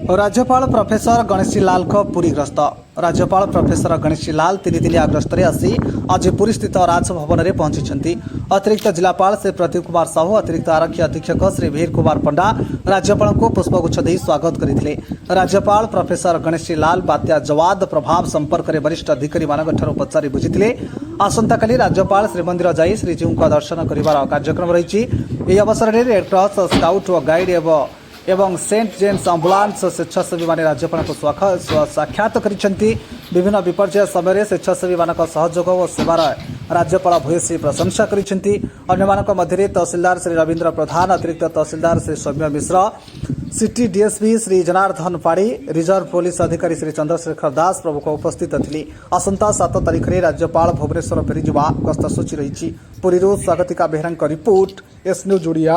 राज्यपाल प्रोफेसर गणेशी लाल को पुरी गस्त। राज्यपाल प्रोफेसर गणेशी लाल तीन दिनिया गस्तरे आसी आज पुरी स्थित राजभवन में पहुंची। अतिरिक्त जिलापाल श्री प्रदीप कुमार साहू, अतिरिक्त आरक्षी अधीक्षक श्री वीर कुमार पंडा राज्यपाल को पुष्पगुच्छ दे स्वागत करते। राज्यपाल प्रोफेसर गणेशी लाल बात्या जवाद प्रभाव संपर्क में वरिष्ठ अधिकारी मानक पचारि बुझी। आसंता काली राज्यपाल श्रीमंदिर जाई श्रीजीऊ दर्शन कर कार्यक्रम रही। अवसर में रेड क्रॉस, स्काउट व गाइड एवं सेंट जेम्स आम्बुलांस स्वेच्छासेवी मैंने राज्यपाल को साक्षात करिसेंती। विभिन्न विपर्यय समय स्वेच्छासेवी मान सहयोग और सेवार राज्यपाल भूयसी प्रशंसा करिसेंती। अन्यमानक मध्य तहसीलदार श्री रवींद्र प्रधान, अतिरिक्त तहसीलदार श्री सौम्य मिश्र, सिटी डीएसपी श्री जनार्दन पाड़ी, रिजर्व पुलिस अधिकारी श्री चंद्रशेखर दास प्रमुख उपस्थित थिले। आसंता 7 तारिख में राज्यपाल भुवनेश्वर फेरीजा गस्त सूची रही। पुरी स्वागतिका Behera report, S news Odia.